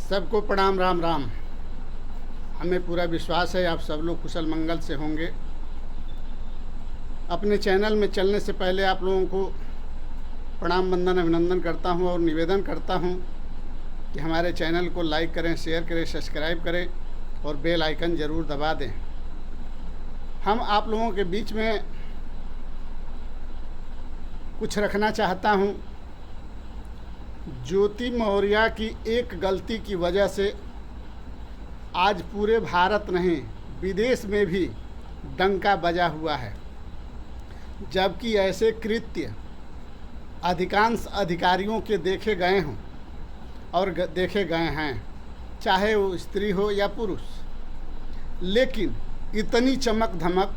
सबको प्रणाम। राम राम। हमें पूरा विश्वास है आप सब लोग कुशल मंगल से होंगे। अपने चैनल में चलने से पहले आप लोगों को प्रणाम वंदन अभिनंदन करता हूं और निवेदन करता हूं कि हमारे चैनल को लाइक करें, शेयर करें, सब्सक्राइब करें और बेल आइकन ज़रूर दबा दें। हम आप लोगों के बीच में कुछ रखना चाहता हूं। ज्योति मौर्य की एक गलती की वजह से आज पूरे भारत नहीं विदेश में भी डंका बजा हुआ है, जबकि ऐसे कृत्य अधिकांश अधिकारियों के देखे गए हों और देखे गए हैं, चाहे वो स्त्री हो या पुरुष। लेकिन इतनी चमक धमक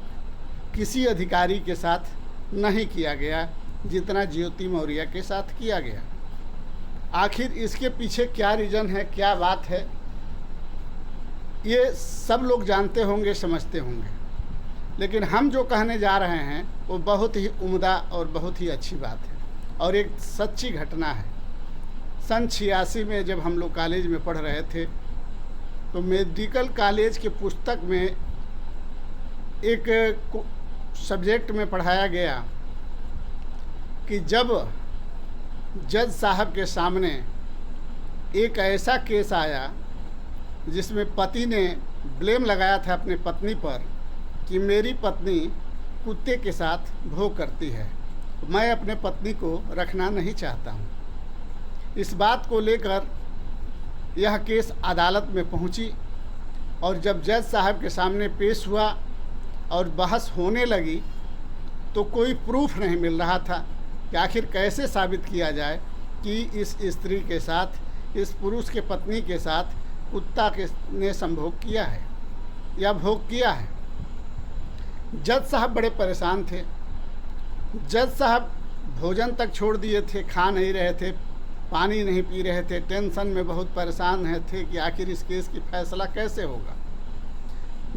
किसी अधिकारी के साथ नहीं किया गया जितना ज्योति मौर्य के साथ किया गया। आखिर इसके पीछे क्या रीज़न है, क्या बात है, ये सब लोग जानते होंगे, समझते होंगे। लेकिन हम जो कहने जा रहे हैं वो बहुत ही उम्दा और बहुत ही अच्छी बात है और एक सच्ची घटना है। सन 86 में जब हम लोग कॉलेज में पढ़ रहे थे तो मेडिकल कॉलेज के पुस्तक में एक सब्जेक्ट में पढ़ाया गया कि जब जज साहब के सामने एक ऐसा केस आया जिसमें पति ने ब्लेम लगाया था अपने पत्नी पर कि मेरी पत्नी कुत्ते के साथ भोग करती है, मैं अपने पत्नी को रखना नहीं चाहता हूँ। इस बात को लेकर यह केस अदालत में पहुँची और जब जज साहब के सामने पेश हुआ और बहस होने लगी तो कोई प्रूफ नहीं मिल रहा था कि आखिर कैसे साबित किया जाए कि इस स्त्री के साथ, इस पुरुष के पत्नी के साथ कुत्ता के ने संभोग किया है या भोग किया है। जज साहब बड़े परेशान थे। जज साहब भोजन तक छोड़ दिए थे, खा नहीं रहे थे, पानी नहीं पी रहे थे, टेंशन में बहुत परेशान थे कि आखिर इस केस की फैसला कैसे होगा।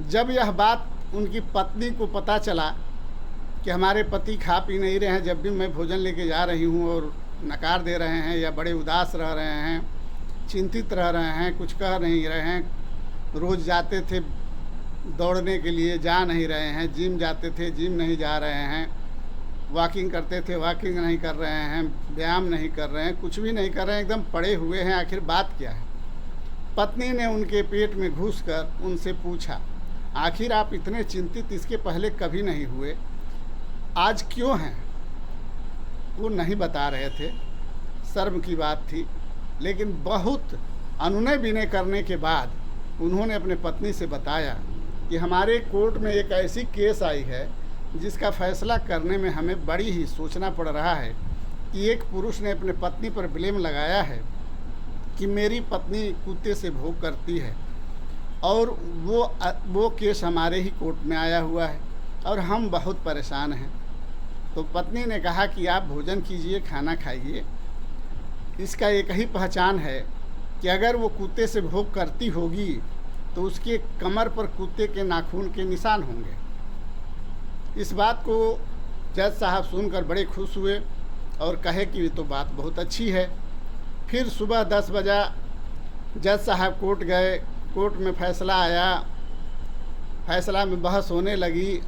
जब यह बात उनकी पत्नी को पता चला कि हमारे पति खा पी नहीं रहे हैं, जब भी मैं भोजन लेके जा रही हूँ और नकार दे रहे हैं या बड़े उदास रह रहे हैं, चिंतित रह रहे हैं, कुछ कह नहीं रहे हैं, रोज़ जाते थे दौड़ने के लिए, जा नहीं रहे हैं, जिम जाते थे, जिम नहीं जा रहे हैं, वॉकिंग करते थे, वॉकिंग नहीं कर रहे हैं, व्यायाम नहीं कर रहे हैं, कुछ भी नहीं कर रहे हैं, एकदम पड़े हुए हैं। आखिर बात क्या है? पत्नी ने उनके पेट में घुसकर उनसे पूछा, आखिर आप इतने चिंतित इसके पहले कभी नहीं हुए, आज क्यों हैं? वो नहीं बता रहे थे, शर्म की बात थी। लेकिन बहुत अनुनय विनय करने के बाद उन्होंने अपने पत्नी से बताया कि हमारे कोर्ट में एक ऐसी केस आई है जिसका फैसला करने में हमें बड़ी ही सोचना पड़ रहा है कि एक पुरुष ने अपने पत्नी पर ब्लेम लगाया है कि मेरी पत्नी कुत्ते से भोग करती है और वो केस हमारे ही कोर्ट में आया हुआ है और हम बहुत परेशान हैं। तो पत्नी ने कहा कि आप भोजन कीजिए, खाना खाइए, इसका एक ही पहचान है कि अगर वो कुत्ते से भोग करती होगी तो उसके कमर पर कुत्ते के नाखून के निशान होंगे। इस बात को जज साहब सुनकर बड़े खुश हुए और कहे कि ये तो बात बहुत अच्छी है। फिर सुबह 10 बजे जज साहब कोर्ट गए, कोर्ट में फैसला आया, फैसला में बहस होने लगी।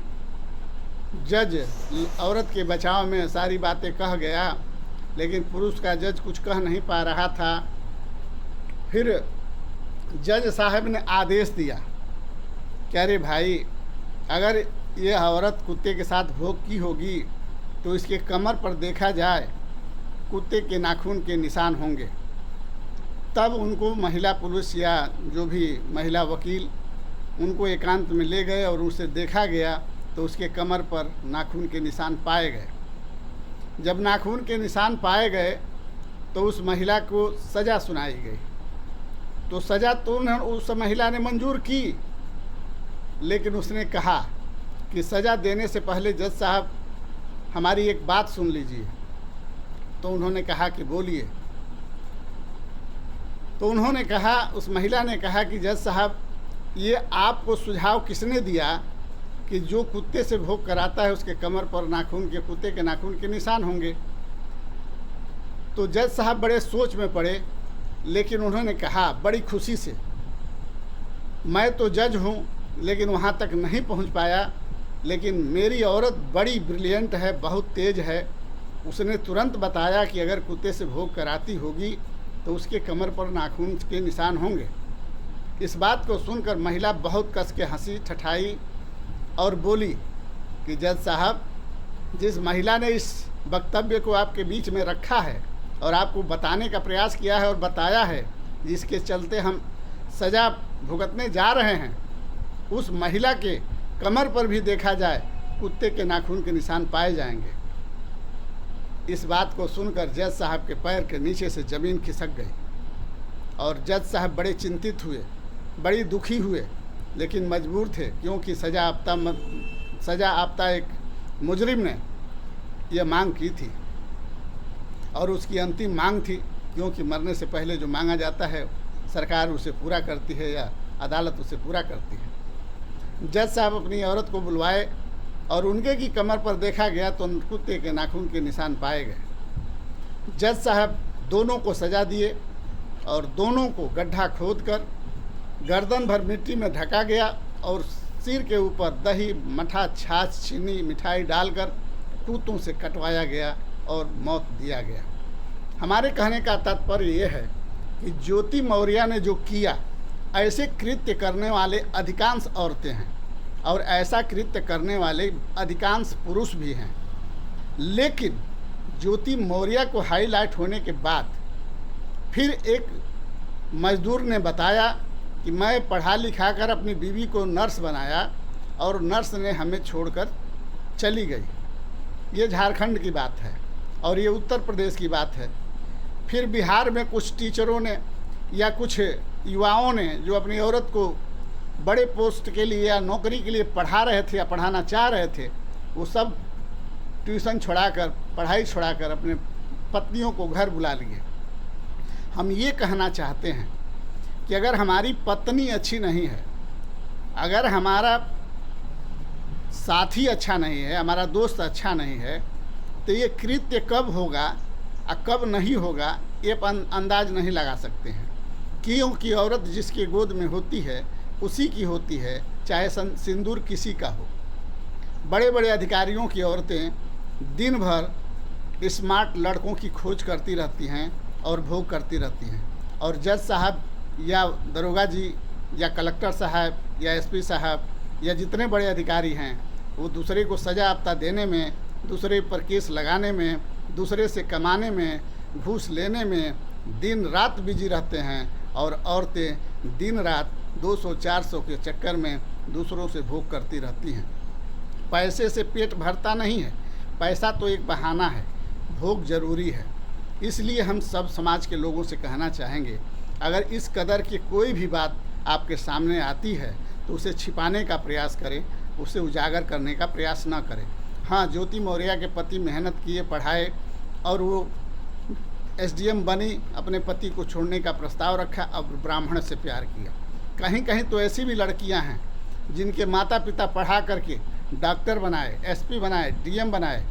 जज औरत के बचाव में सारी बातें कह गया, लेकिन पुरुष का जज कुछ कह नहीं पा रहा था। फिर जज साहब ने आदेश दिया कि अरे भाई, अगर ये औरत कुत्ते के साथ भोग की होगी तो इसके कमर पर देखा जाए कुत्ते के नाखून के निशान होंगे। तब उनको महिला पुलिस या जो भी महिला वकील उनको एकांत में ले गए और उसे देखा गया तो उसके कमर पर नाखून के निशान पाए गए। जब नाखून के निशान पाए गए तो उस महिला को सज़ा सुनाई गई। तो सज़ा तो उस महिला ने मंजूर की, लेकिन उसने कहा कि सज़ा देने से पहले जज साहब हमारी एक बात सुन लीजिए। तो उन्होंने कहा कि बोलिए। तो उन्होंने कहा, उस महिला ने कहा कि जज साहब, ये आपको सुझाव किसने दिया कि जो कुत्ते से भोग कराता है उसके कमर पर नाखून के, कुत्ते के नाखून के निशान होंगे? तो जज साहब बड़े सोच में पड़े लेकिन उन्होंने कहा बड़ी खुशी से, मैं तो जज हूँ लेकिन वहाँ तक नहीं पहुँच पाया, लेकिन मेरी औरत बड़ी ब्रिलियंट है, बहुत तेज़ है। उसने तुरंत बताया कि अगर कुत्ते से भोग कराती होगी तो उसके कमर पर नाखून के निशान होंगे। इस बात को सुनकर महिला बहुत कस के हंसी ठठाई और बोली कि जज साहब, जिस महिला ने इस वक्तव्य को आपके बीच में रखा है और आपको बताने का प्रयास किया है और बताया है, जिसके चलते हम सज़ा भुगतने जा रहे हैं, उस महिला के कमर पर भी देखा जाए कुत्ते के नाखून के निशान पाए जाएंगे। इस बात को सुनकर जज साहब के पैर के नीचे से ज़मीन खिसक गई और जज साहब बड़े चिंतित हुए, बड़ी दुखी हुए, लेकिन मजबूर थे, क्योंकि सज़ा आपता एक मुजरिम ने यह मांग की थी और उसकी अंतिम मांग थी, क्योंकि मरने से पहले जो मांगा जाता है सरकार उसे पूरा करती है या अदालत उसे पूरा करती है। जज साहब अपनी औरत को बुलवाए और उनके की कमर पर देखा गया तो कुत्ते के नाखून के निशान पाए गए। जज साहब दोनों को सज़ा दिए और दोनों को गड्ढा खोदकर गर्दन भर मिट्टी में ढका गया और सिर के ऊपर दही, मठा, छाछ, चीनी, मिठाई डालकर तूतों से कटवाया गया और मौत दिया गया। हमारे कहने का तात्पर्य ये है कि ज्योति मौर्य ने जो किया, ऐसे कृत्य करने वाले अधिकांश औरतें हैं और ऐसा कृत्य करने वाले अधिकांश पुरुष भी हैं। लेकिन ज्योति मौर्य को हाईलाइट होने के बाद फिर एक मजदूर ने बताया कि मैं पढ़ा लिखा कर अपनी बीवी को नर्स बनाया और नर्स ने हमें छोड़कर चली गई। ये झारखंड की बात है और ये उत्तर प्रदेश की बात है। फिर बिहार में कुछ टीचरों ने या कुछ युवाओं ने जो अपनी औरत को बड़े पोस्ट के लिए या नौकरी के लिए पढ़ा रहे थे या पढ़ाना चाह रहे थे, वो सब ट्यूशन छोड़ाकर, पढ़ाई छोड़ाकर अपने पत्नियों को घर बुला लिए। हम ये कहना चाहते हैं कि अगर हमारी पत्नी अच्छी नहीं है, अगर हमारा साथी अच्छा नहीं है, हमारा दोस्त अच्छा नहीं है, तो ये कृत्य कब होगा और कब नहीं होगा ये अंदाज नहीं लगा सकते हैं। क्योंकि औरत जिसके गोद में होती है उसी की होती है, चाहे सिंदूर किसी का हो। बड़े बड़े अधिकारियों की औरतें दिन भर स्मार्ट लड़कों की खोज करती रहती हैं और भोग करती रहती हैं, और जज साहब या दरोगा जी या कलेक्टर साहब या एसपी साहब या जितने बड़े अधिकारी हैं, वो दूसरे को सज़ा आपता देने में, दूसरे पर केस लगाने में, दूसरे से कमाने में, घूस लेने में दिन रात बिजी रहते हैं। और औरतें दिन रात 200-400 के चक्कर में दूसरों से भोग करती रहती हैं। पैसे से पेट भरता नहीं है, पैसा तो एक बहाना है, भोग ज़रूरी है। इसलिए हम सब समाज के लोगों से कहना चाहेंगे, अगर इस कदर की कोई भी बात आपके सामने आती है तो उसे छिपाने का प्रयास करें, उसे उजागर करने का प्रयास ना करें। हाँ, ज्योति मौर्य के पति मेहनत किए, पढ़ाए और वो एसडीएम बनी, अपने पति को छोड़ने का प्रस्ताव रखा, अब ब्राह्मण से प्यार किया। कहीं कहीं तो ऐसी भी लड़कियां हैं जिनके माता पिता पढ़ा करके डॉक्टर बनाए, एसपी बनाए, डीएम बनाए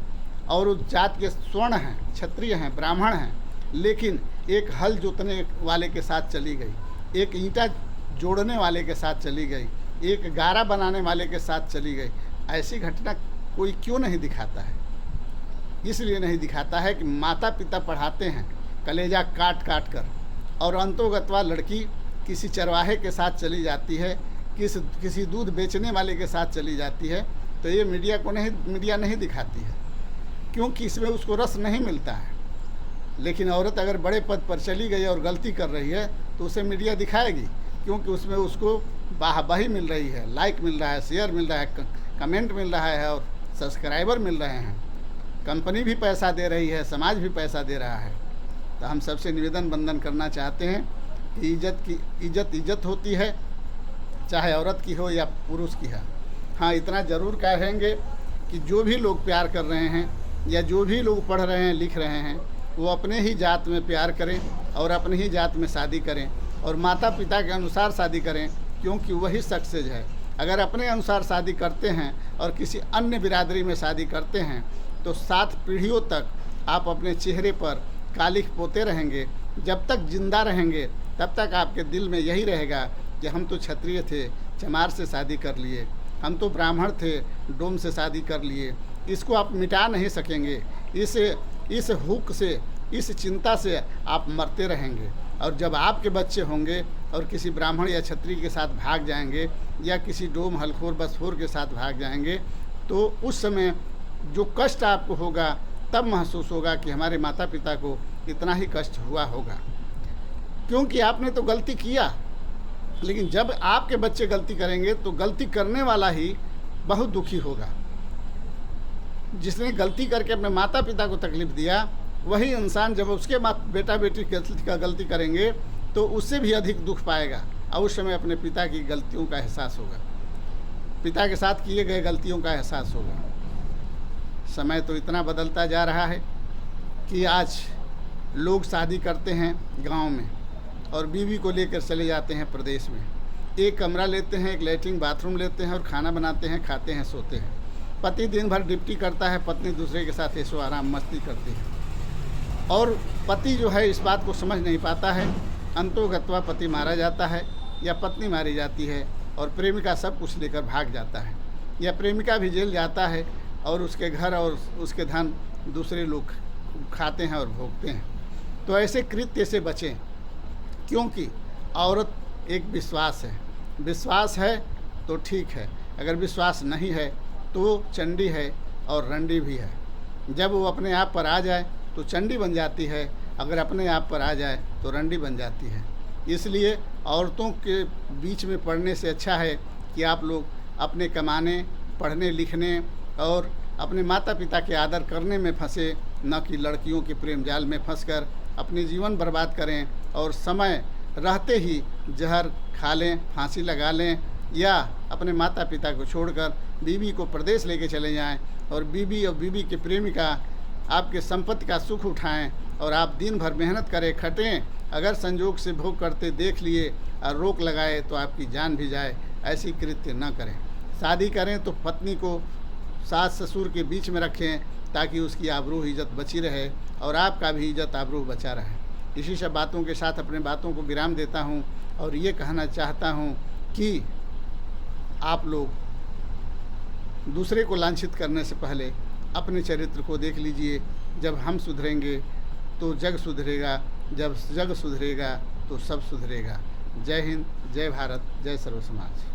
और उस जात के स्वर्ण हैं, क्षत्रिय हैं, ब्राह्मण हैं, लेकिन एक हल जोतने वाले के साथ चली गई, एक ईंटा जोड़ने वाले के साथ चली गई, एक गारा बनाने वाले के साथ चली गई। ऐसी घटना कोई क्यों नहीं दिखाता है? इसलिए नहीं दिखाता है कि माता पिता पढ़ाते हैं कलेजा काट काट कर, और अंतोगत्वा लड़की किसी चरवाहे के साथ चली जाती है, किसी दूध बेचने वाले के साथ चली जाती है, तो ये मीडिया नहीं दिखाती है, क्योंकि इसमें उसको रस नहीं मिलता है। लेकिन औरत अगर बड़े पद पर चली गई और गलती कर रही है तो उसे मीडिया दिखाएगी, क्योंकि उसमें उसको वाहवाही मिल रही है, लाइक मिल रहा है, शेयर मिल रहा है, कमेंट मिल रहा है और सब्सक्राइबर मिल रहे हैं। कंपनी भी पैसा दे रही है, समाज भी पैसा दे रहा है। तो हम सबसे निवेदन बंदन करना चाहते हैं कि इज्जत होती है, चाहे औरत की हो या पुरुष की है। हाँ, इतना ज़रूर कहेंगे कि जो भी लोग प्यार कर रहे हैं या जो भी लोग पढ़ रहे हैं, लिख रहे हैं, वो अपने ही जात में प्यार करें और अपनी ही जात में शादी करें और माता पिता के अनुसार शादी करें, क्योंकि वही सक्सेस है। अगर अपने अनुसार शादी करते हैं और किसी अन्य बिरादरी में शादी करते हैं तो 7 पीढ़ियों तक आप अपने चेहरे पर कालिख पोते रहेंगे जब तक जिंदा रहेंगे तब तक आपके दिल में यही रहेगा कि हम तो क्षत्रिय थे, चमार से शादी कर लिए, हम तो ब्राह्मण थे, डोम से शादी कर लिए। इसको आप मिटा नहीं सकेंगे। इस हुक से, इस चिंता से आप मरते रहेंगे। और जब आपके बच्चे होंगे और किसी ब्राह्मण या क्षत्रिय के साथ भाग जाएंगे या किसी डोम हलखोर बसखोर के साथ भाग जाएंगे, तो उस समय जो कष्ट आपको होगा तब महसूस होगा कि हमारे माता पिता को इतना ही कष्ट हुआ होगा, क्योंकि आपने तो गलती किया। लेकिन जब आपके बच्चे गलती करेंगे तो गलती करने वाला ही बहुत दुखी होगा। जिसने गलती करके अपने माता पिता को तकलीफ़ दिया, वही इंसान जब उसके बेटा बेटी गलती करेंगे तो उससे भी अधिक दुख पाएगा और उस समय अपने पिता की गलतियों का एहसास होगा, पिता के साथ किए गए गलतियों का एहसास होगा। समय तो इतना बदलता जा रहा है कि आज लोग शादी करते हैं गांव में और बीवी को लेकर चले जाते हैं प्रदेश में। एक कमरा लेते हैं, एक लैट्रिन बाथरूम लेते हैं और खाना बनाते हैं, खाते हैं, सोते हैं। पति दिन भर ड्यूटी करता है, पत्नी दूसरे के साथ ऐशो आराम मस्ती करती है। और पति जो है इस बात को समझ नहीं पाता है। अंतोगत्वा पति मारा जाता है या पत्नी मारी जाती है और प्रेमिका सब कुछ लेकर भाग जाता है, या प्रेमिका भी जेल जाता है और उसके घर और उसके धन दूसरे लोग खाते हैं और भोगते हैं। तो ऐसे कृत्य से बचें, क्योंकि औरत एक विश्वास है तो ठीक है, अगर विश्वास नहीं है तो चंडी है और रंडी भी है। जब वो अपने आप पर आ जाए तो चंडी बन जाती है, अगर अपने आप पर आ जाए तो रंडी बन जाती है। इसलिए औरतों के बीच में पढ़ने से अच्छा है कि आप लोग अपने कमाने, पढ़ने लिखने और अपने माता पिता के आदर करने में फंसे, न कि लड़कियों के प्रेम जाल में फंसकर अपने जीवन बर्बाद करें और समय रहते ही जहर खा लें, फांसी लगा लें, या अपने माता पिता को छोड़कर बीवी को प्रदेश लेके चले जाएं और बीवी और बीवी के प्रेमिका आपके संपत्ति का सुख उठाएं और आप दिन भर मेहनत करें, खटें। अगर संजोग से भोग करते देख लिए और रोक लगाए तो आपकी जान भी जाए। ऐसी कृत्य न करें। शादी करें तो पत्नी को सास ससुर के बीच में रखें ताकि उसकी आबरू इज़्ज़त बची रहे और आपका भी इज़्ज़त आबरू बचा रहे। इसी सब बातों के साथ अपने बातों को विराम देता हूँ और ये कहना चाहता हूँ कि आप लोग दूसरे को लांछित करने से पहले अपने चरित्र को देख लीजिए। जब हम सुधरेंगे तो जग सुधरेगा, जब जग सुधरेगा तो सब सुधरेगा। जय हिंद, जय भारत, जय सर्व समाज।